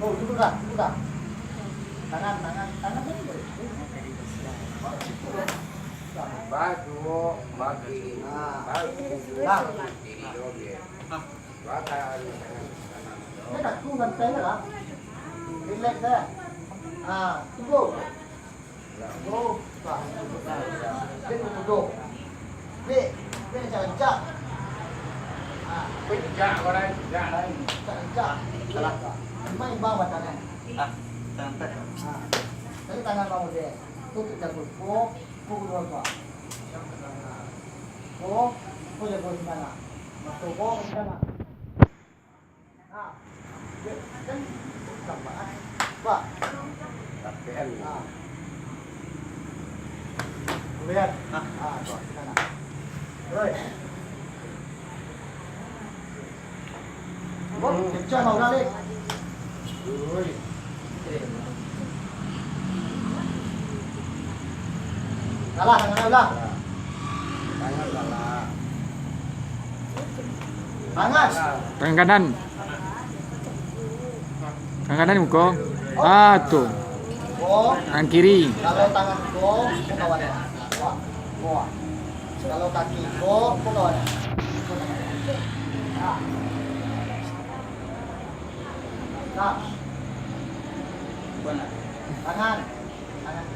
Oh, duduk kak, duduk kak. Tangan, tangan, tangan ini boleh. Baju, bagi, baju, kiri doge. Bata Ini tak tunggu kan saya lah. Relax ya. Ah, tunggu. Tunggu. Kak, dia duduk. Dia jangan jak. Ah, pijak orang, pijak. jangan jak. Salah kak. Main bawah tangan. Tangan. Ah, tadi tangan kamu deh. Tutup jagung. Pukul dua kak. Kau jago di mana? Masuk kau di mana? Ah, kan tambahan. Pak. KPM. Ah. Lihat. Tuh, di sana. Oi. Kencang mau kali. Ui. Kalah, tangan ulang. Tangan salah. Tangan. Tangan kanan. Tangan kanan muka. Ah, tuh. Go. Tangan kiri. Kalau tangan go, kawannya. Wah, wah. Kalau kaki go, kawannya. Nah. Nah. Tangan. Tangan.